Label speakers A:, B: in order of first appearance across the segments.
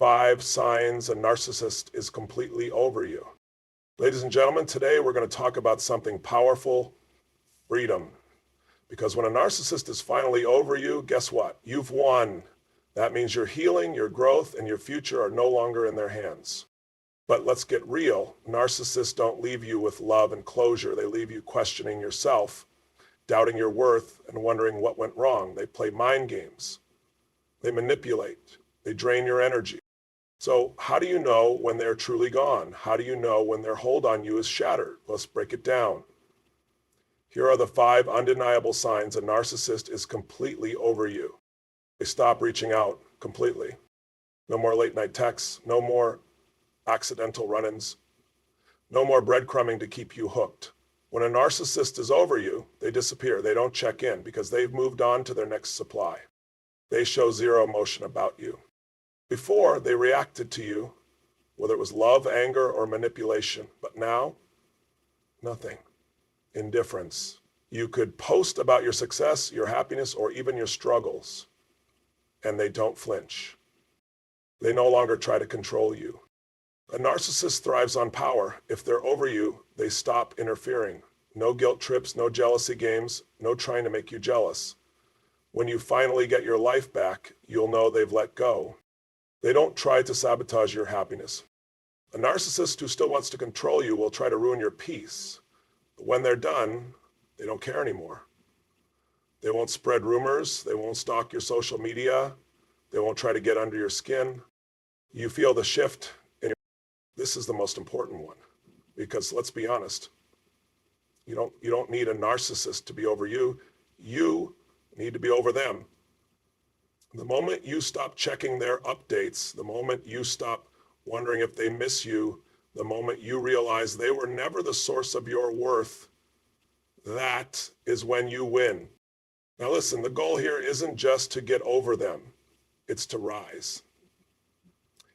A: 5 signs a narcissist is completely over you. Ladies and gentlemen, today we're going to talk about something powerful: freedom. Because when a narcissist is finally over you, guess what? You've won. That means your healing, your growth, and your future are no longer in their hands. But let's get real. Narcissists don't leave you with love and closure. They leave you questioning yourself, doubting your worth, and wondering what went wrong. They play mind games. They manipulate. They drain your energy. So how do you know when they're truly gone? How do you know when their hold on you is shattered? Let's break it down. Here are the 5 undeniable signs a narcissist is completely over you. They stop reaching out completely. No more late night texts, no more accidental run-ins, no more breadcrumbing to keep you hooked. When a narcissist is over you, they disappear. They don't check in because they've moved on to their next supply. They show zero emotion about you. Before, they reacted to you, whether it was love, anger, or manipulation. But now, nothing. Indifference. You could post about your success, your happiness, or even your struggles, and they don't flinch. They no longer try to control you. A narcissist thrives on power. If they're over you, they stop interfering. No guilt trips, no jealousy games, no trying to make you jealous. When you finally get your life back, you'll know they've let go. They don't try to sabotage your happiness. A narcissist who still wants to control you will try to ruin your peace. But when they're done, they don't care anymore. They won't spread rumors. They won't stalk your social media. They won't try to get under your skin. You feel the shift. This is the most important one, because let's be honest, you don't need a narcissist to be over you. You need to be over them. The moment you stop checking their updates, the moment you stop wondering if they miss you, the moment you realize they were never the source of your worth, that is when you win. Now listen, the goal here isn't just to get over them, it's to rise.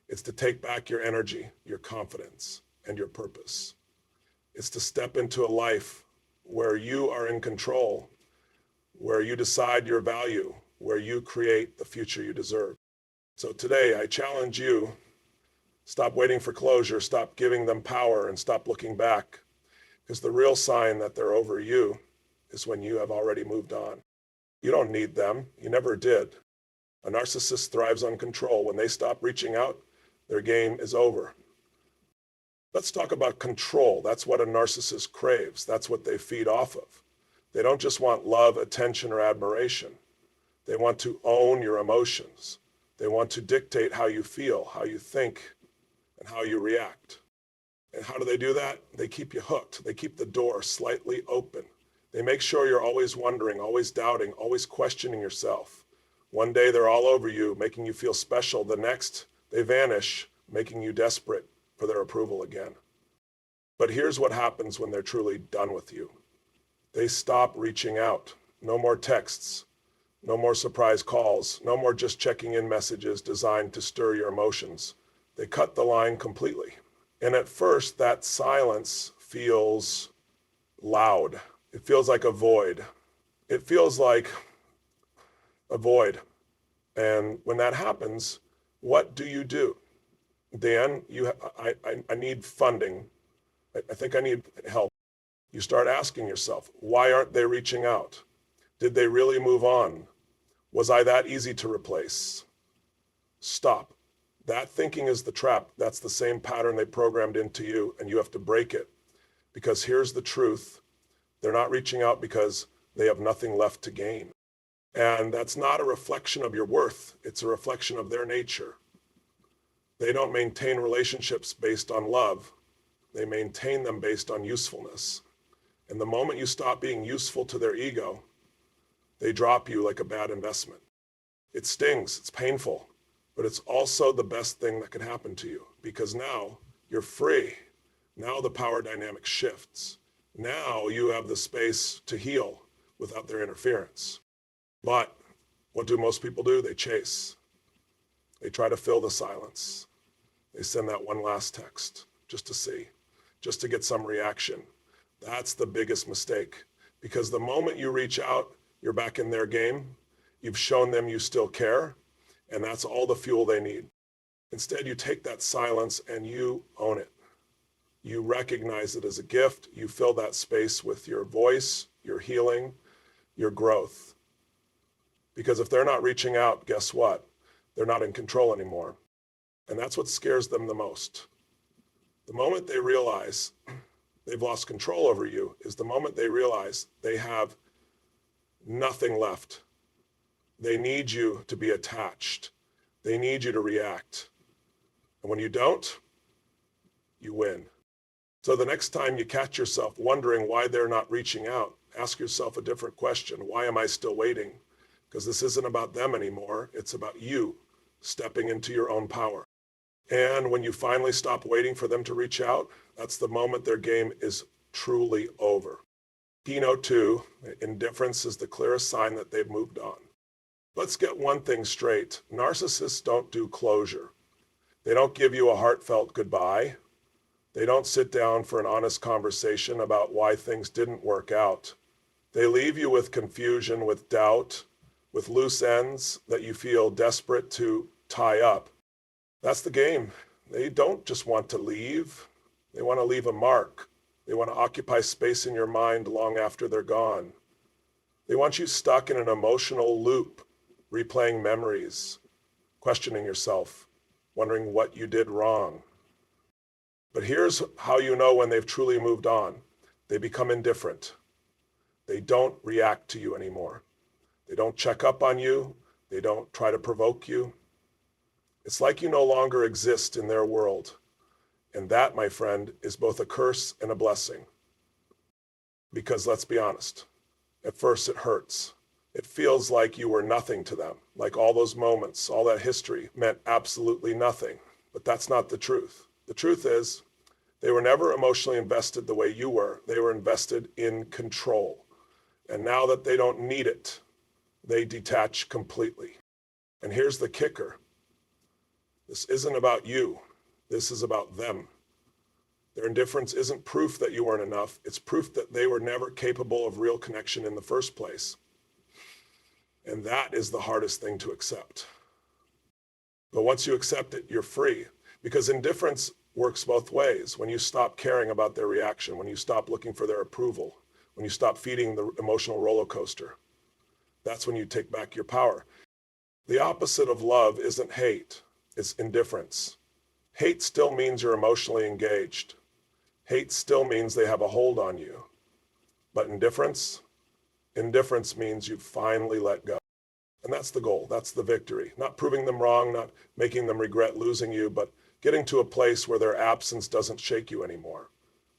A: It's to take back your energy, your confidence, and your purpose. It's to step into a life where you are in control, where you decide your value, where you create the future you deserve. So today, I challenge you, stop waiting for closure, stop giving them power, and stop looking back. Because the real sign that they're over you is when you have already moved on. You don't need them. You never did. A narcissist thrives on control. When they stop reaching out, their game is over. Let's talk about control. That's what a narcissist craves. That's what they feed off of. They don't just want love, attention, or admiration. They want to own your emotions. They want to dictate how you feel, how you think, and how you react. And how do they do that? They keep you hooked. They keep the door slightly open. They make sure you're always wondering, always doubting, always questioning yourself. One day they're all over you, making you feel special. The next, they vanish, making you desperate for their approval again. But here's what happens when they're truly done with you. They stop reaching out. No more texts, no more surprise calls, no more just checking in messages designed to stir your emotions. They cut the line completely. And at first, that silence feels loud. It feels like a void. It feels like a void. And when that happens, what do you do? Dan, I need funding. I think I need help. You start asking yourself, why aren't they reaching out? Did they really move on? Was I that easy to replace? Stop. That thinking is the trap. That's the same pattern they programmed into you, and you have to break it. Because here's the truth. They're not reaching out because they have nothing left to gain. And that's not a reflection of your worth. It's a reflection of their nature. They don't maintain relationships based on love. They maintain them based on usefulness. And the moment you stop being useful to their ego, they drop you like a bad investment. It stings, it's painful, but it's also the best thing that can happen to you, because now you're free. Now the power dynamic shifts. Now you have the space to heal without their interference. But what do most people do? They chase. They try to fill the silence. They send that one last text just to see, just to get some reaction. That's the biggest mistake, because the moment you reach out, you're back in their game. You've shown them you still care, and that's all the fuel they need. Instead, you take that silence and you own it. You recognize it as a gift. You fill that space with your voice, your healing, your growth. Because if they're not reaching out, guess what? They're not in control anymore. And that's what scares them the most. The moment they realize they've lost control over you is the moment they realize they have nothing left. They need you to be attached. They need you to react. And when you don't, you win. So the next time you catch yourself wondering why they're not reaching out, ask yourself a different question. Why am I still waiting? Because this isn't about them anymore. It's about you stepping into your own power. And when you finally stop waiting for them to reach out, that's the moment their game is truly over. Keynote 2, indifference is the clearest sign that they've moved on. Let's get one thing straight. Narcissists don't do closure. They don't give you a heartfelt goodbye. They don't sit down for an honest conversation about why things didn't work out. They leave you with confusion, with doubt, with loose ends that you feel desperate to tie up. That's the game. They don't just want to leave. They want to leave a mark. They want to occupy space in your mind long after they're gone. They want you stuck in an emotional loop, replaying memories, questioning yourself, wondering what you did wrong. But here's how you know when they've truly moved on. They become indifferent. They don't react to you anymore. They don't check up on you. They don't try to provoke you. It's like you no longer exist in their world. And that, my friend, is both a curse and a blessing. Because let's be honest, at first it hurts. It feels like you were nothing to them, like all those moments, all that history meant absolutely nothing. But that's not the truth. The truth is, they were never emotionally invested the way you were. They were invested in control. And now that they don't need it, they detach completely. And here's the kicker. This isn't about you. This is about them. Their indifference isn't proof that you weren't enough. It's proof that they were never capable of real connection in the first place. And that is the hardest thing to accept. But once you accept it, you're free. Because indifference works both ways. When you stop caring about their reaction, when you stop looking for their approval, when you stop feeding the emotional roller coaster, that's when you take back your power. The opposite of love isn't hate, it's indifference. Hate still means you're emotionally engaged. Hate still means they have a hold on you. But indifference means you finally let go. And that's the goal, that's the victory. Not proving them wrong, not making them regret losing you, but getting to a place where their absence doesn't shake you anymore,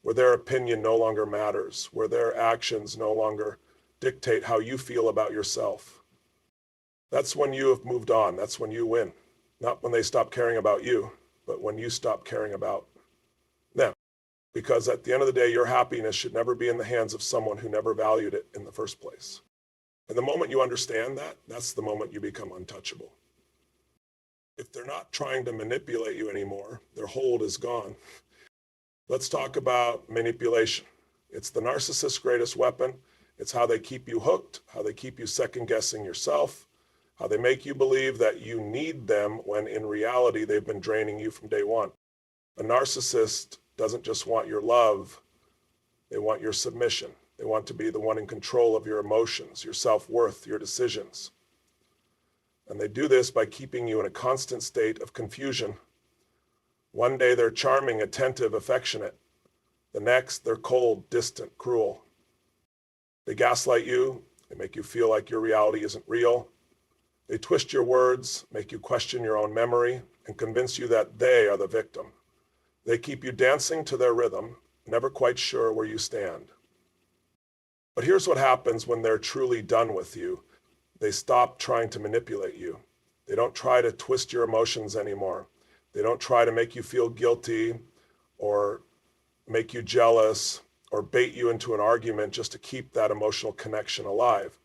A: where their opinion no longer matters, where their actions no longer dictate how you feel about yourself. That's when you have moved on. That's when you win. Not when they stop caring about you, but when you stop caring about them. Because at the end of the day, your happiness should never be in the hands of someone who never valued it in the first place. And the moment you understand that, that's the moment you become untouchable. If they're not trying to manipulate you anymore, their hold is gone. Let's talk about manipulation. It's the narcissist's greatest weapon. It's how they keep you hooked, how they keep you second-guessing yourself, how they make you believe that you need them when in reality they've been draining you from day one. A narcissist doesn't just want your love, they want your submission. They want to be the one in control of your emotions, your self-worth, your decisions. And they do this by keeping you in a constant state of confusion. One day they're charming, attentive, affectionate. The next, they're cold, distant, cruel. They gaslight you. They make you feel like your reality isn't real. They twist your words, make you question your own memory, and convince you that they are the victim. They keep you dancing to their rhythm, never quite sure where you stand. But here's what happens when they're truly done with you. They stop trying to manipulate you. They don't try to twist your emotions anymore. They don't try to make you feel guilty or make you jealous or bait you into an argument just to keep that emotional connection alive.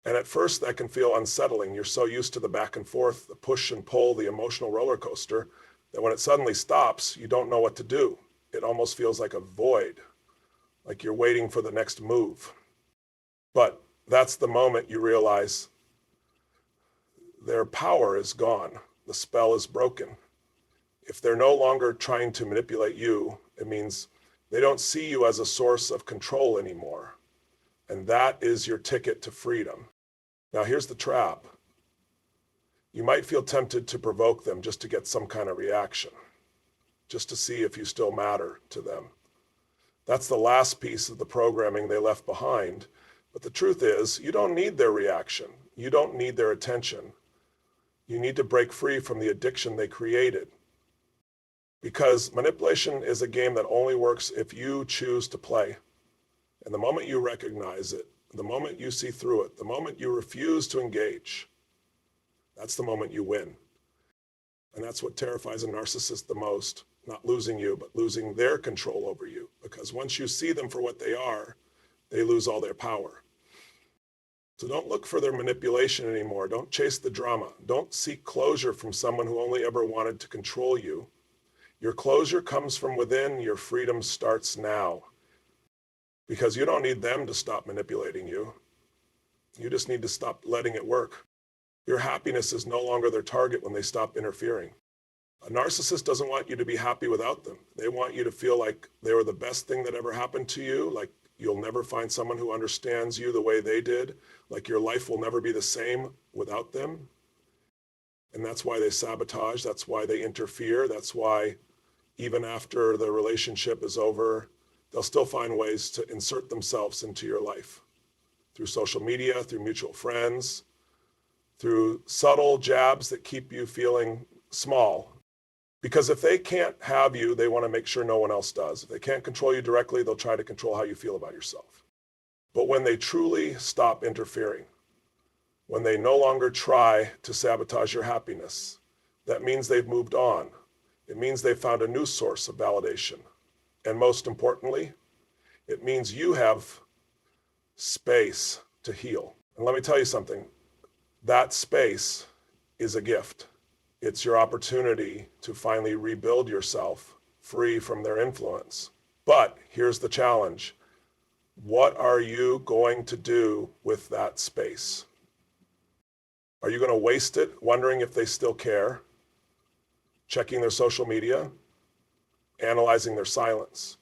A: And at first that can feel unsettling. You're so used to the back and forth, the push and pull, the emotional roller coaster, that when it suddenly stops, you don't know what to do. It almost feels like a void, like you're waiting for the next move. But that's the moment you realize their power is gone. the spell is broken. If they're no longer trying to manipulate you, it means they don't see you as a source of control anymore. And that is your ticket to freedom. Now, here's the trap. You might feel tempted to provoke them just to get some kind of reaction, just to see if you still matter to them. That's the last piece of the programming they left behind. But the truth is, you don't need their reaction. You don't need their attention. You need to break free from the addiction they created. Because manipulation is a game that only works if you choose to play. And the moment you recognize it, the moment you see through it, the moment you refuse to engage, that's the moment you win. And that's what terrifies a narcissist the most. Not losing you, but losing their control over you. Because once you see them for what they are, they lose all their power. So don't look for their manipulation anymore. Don't chase the drama. Don't seek closure from someone who only ever wanted to control you. Your closure comes from within. Your freedom starts now. Because you don't need them to stop manipulating you. You just need to stop letting it work. Your happiness is no longer their target when they stop interfering. A narcissist doesn't want you to be happy without them. They want you to feel like they were the best thing that ever happened to you, like you'll never find someone who understands you the way they did, like your life will never be the same without them. And that's why they sabotage, that's why they interfere, that's why even after the relationship is over, they'll still find ways to insert themselves into your life through social media, through mutual friends, through subtle jabs that keep you feeling small. Because if they can't have you, they want to make sure no one else does. If they can't control you directly, they'll try to control how you feel about yourself. But when they truly stop interfering, when they no longer try to sabotage your happiness, that means they've moved on. It means they've found a new source of validation. And most importantly, it means you have space to heal. And let me tell you something, that space is a gift. It's your opportunity to finally rebuild yourself free from their influence. But here's the challenge. What are you going to do with that space? Are you going to waste it wondering if they still care, checking their social media, analyzing their silence?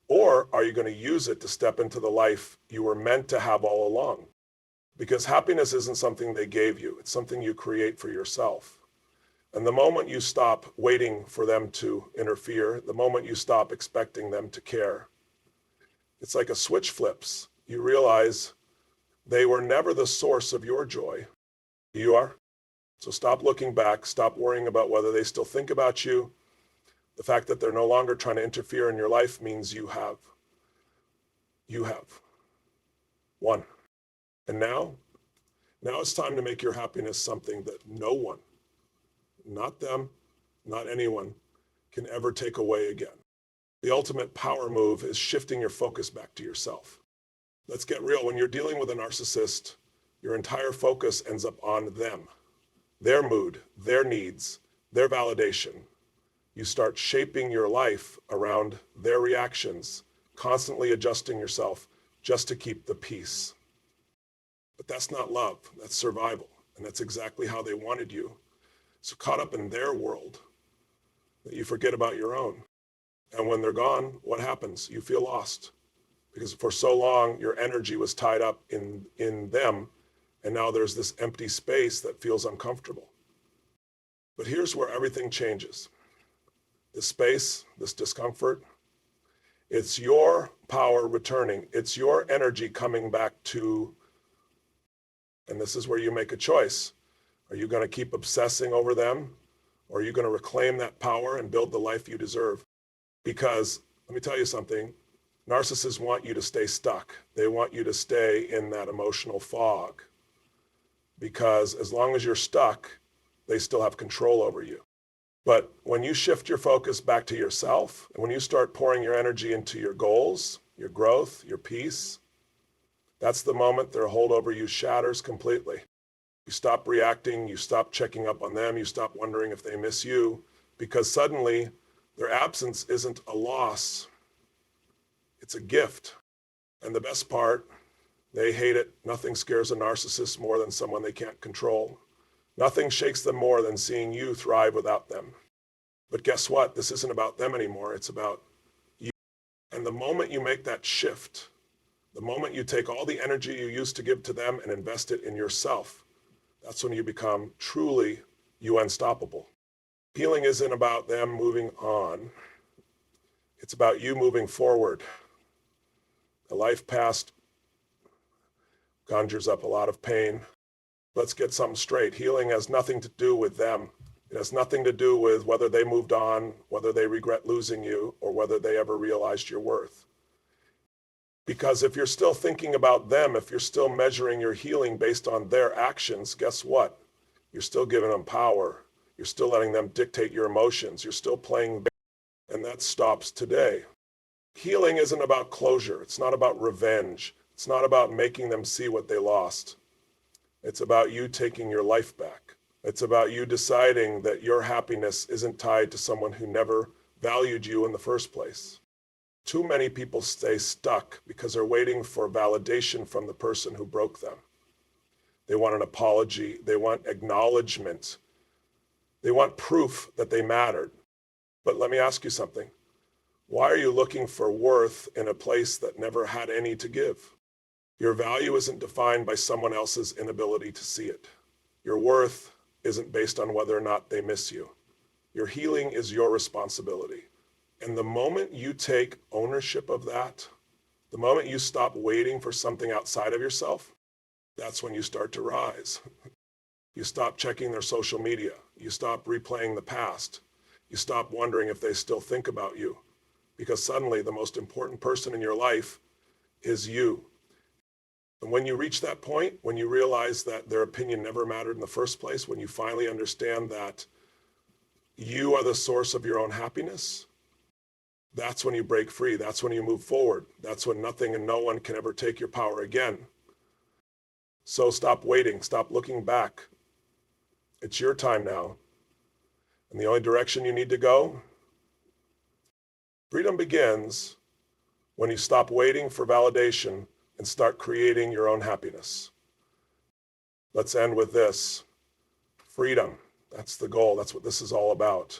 A: Or are you going to use it to step into the life you were meant to have all along? Because happiness isn't something they gave you. It's something you create for yourself. And the moment you stop waiting for them to interfere, the moment you stop expecting them to care, it's like a switch flips. You realize they were never the source of your joy. You are. So stop looking back. Stop worrying about whether they still think about you. The fact that they're no longer trying to interfere in your life means you have won. And now it's time to make your happiness something that no one, not them, not anyone, can ever take away again. The ultimate power move is shifting your focus back to yourself. Let's get real. When you're dealing with a narcissist, your entire focus ends up on them, their mood, their needs, their validation. You start shaping your life around their reactions, constantly adjusting yourself just to keep the peace. But that's not love, that's survival. And that's exactly how they wanted you. So caught up in their world that you forget about your own. And when they're gone, what happens? You feel lost. Because for so long, your energy was tied up in them. And now there's this empty space that feels uncomfortable. But here's where everything changes. This space, this discomfort, it's your power returning. It's your energy coming back to, and this is where you make a choice. Are you going to keep obsessing over them? Or are you going to reclaim that power and build the life you deserve? Because let me tell you something, narcissists want you to stay stuck. They want you to stay in that emotional fog. Because as long as you're stuck, they still have control over you. But when you shift your focus back to yourself, and when you start pouring your energy into your goals, your growth, your peace, that's the moment their hold over you shatters completely. You stop reacting, you stop checking up on them, you stop wondering if they miss you, because suddenly their absence isn't a loss, it's a gift. And the best part, they hate it. Nothing scares a narcissist more than someone they can't control. Nothing shakes them more than seeing you thrive without them. But guess what? This isn't about them anymore. It's about you. And the moment you make that shift, the moment you take all the energy you used to give to them and invest it in yourself, that's when you become truly unstoppable. Healing isn't about them moving on. It's about you moving forward. A life past conjures up a lot of pain. Let's get something straight. Healing has nothing to do with them. It has nothing to do with whether they moved on, whether they regret losing you, or whether they ever realized your worth. Because if you're still thinking about them, if you're still measuring your healing based on their actions, guess what? You're still giving them power. You're still letting them dictate your emotions. You're still playing, and that stops today. Healing isn't about closure. It's not about revenge. It's not about making them see what they lost. It's about you taking your life back. It's about you deciding that your happiness isn't tied to someone who never valued you in the first place. Too many people stay stuck because they're waiting for validation from the person who broke them. They want an apology. They want acknowledgement. They want proof that they mattered. But let me ask you something. Why are you looking for worth in a place that never had any to give? Your value isn't defined by someone else's inability to see it. Your worth isn't based on whether or not they miss you. Your healing is your responsibility. And the moment you take ownership of that, the moment you stop waiting for something outside of yourself, that's when you start to rise. You stop checking their social media. You stop replaying the past. You stop wondering if they still think about you. Because suddenly the most important person in your life is you. And when you reach that point, when you realize that their opinion never mattered in the first place, when you finally understand that you are the source of your own happiness, that's when you break free. That's when you move forward. That's when nothing and no one can ever take your power again. So stop waiting. Stop looking back. It's your time now. And the only direction you need to go, freedom begins when you stop waiting for validation and start creating your own happiness. Let's end with this. Freedom. That's the goal. That's what this is all about.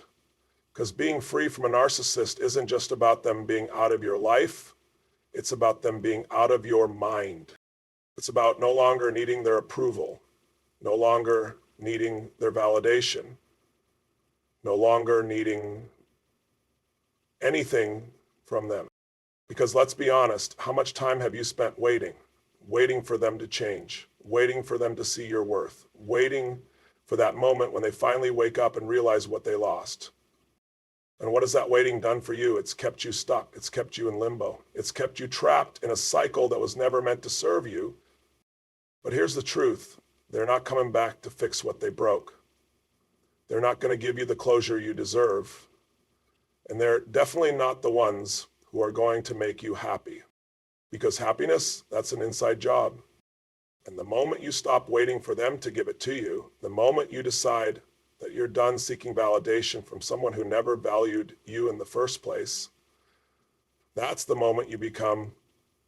A: Because being free from a narcissist isn't just about them being out of your life. It's about them being out of your mind. It's about no longer needing their approval, no longer needing their validation, no longer needing anything from them. Because let's be honest, how much time have you spent waiting? Waiting for them to change, waiting for them to see your worth, waiting for that moment when they finally wake up and realize what they lost. And what has that waiting done for you? It's kept you stuck. It's kept you in limbo. It's kept you trapped in a cycle that was never meant to serve you. But here's the truth. They're not coming back to fix what they broke. They're not going to give you the closure you deserve. And they're definitely not the ones who are going to make you happy. Because happiness, that's an inside job. And the moment you stop waiting for them to give it to you, the moment you decide that you're done seeking validation from someone who never valued you in the first place, that's the moment you become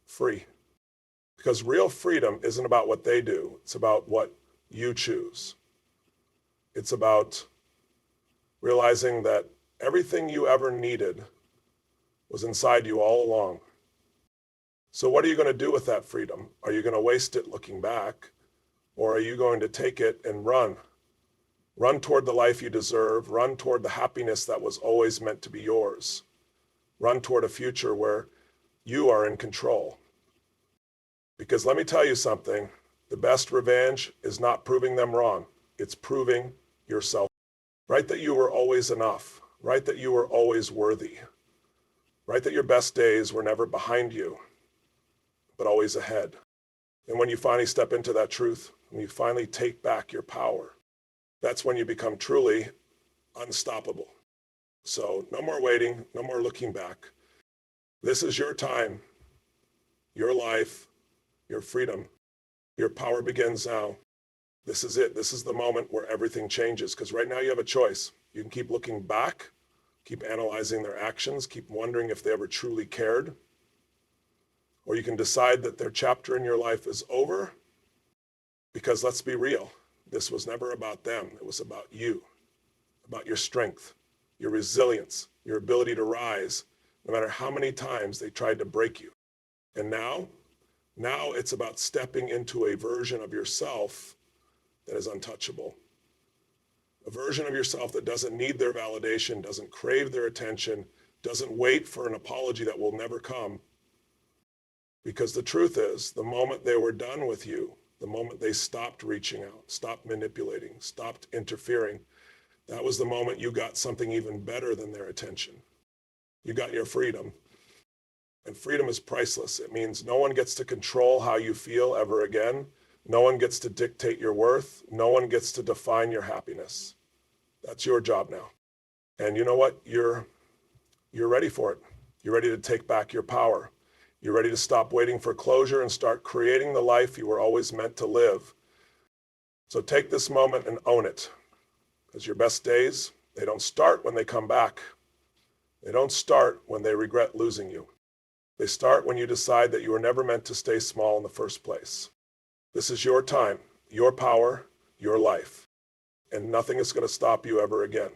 A: free. Because real freedom isn't about what they do. It's about what you choose. It's about realizing that everything you ever needed was inside you all along. So what are you going to do with that freedom? Are you going to waste it looking back? Or are you going to take it and run? Run toward the life you deserve. Run toward the happiness that was always meant to be yours. Run toward a future where you are in control. Because let me tell you something, the best revenge is not proving them wrong. It's proving yourself. Right that you were always enough. Right that you were always worthy. Right that your best days were never behind you, but always ahead. And when you finally step into that truth, when you finally take back your power, that's when you become truly unstoppable. So no more waiting, no more looking back. This is your time, your life, your freedom. Your power begins now. This is it. This is the moment where everything changes. Because right now you have a choice. You can keep looking back, keep analyzing their actions, keep wondering if they ever truly cared. Or you can decide that their chapter in your life is over. Because let's be real, This was never about them. It was about you, about your strength, your resilience, your ability to rise, no matter how many times they tried to break you. And now it's about stepping into a version of yourself that is untouchable. A version of yourself that doesn't need their validation, doesn't crave their attention, doesn't wait for an apology that will never come. Because the truth is, the moment they were done with you, the moment they stopped reaching out, stopped manipulating, stopped interfering, that was the moment you got something even better than their attention. You got your freedom. And freedom is priceless. It means no one gets to control how you feel ever again. No one gets to dictate your worth. No one gets to define your happiness. That's your job now. And you know what? You're ready for it. You're ready to take back your power. You're ready to stop waiting for closure and start creating the life you were always meant to live. So take this moment and own it. Because your best days, they don't start when they come back. They don't start when they regret losing you. They start when you decide that you were never meant to stay small in the first place. This is your time, your power, your life. And nothing is going to stop you ever again.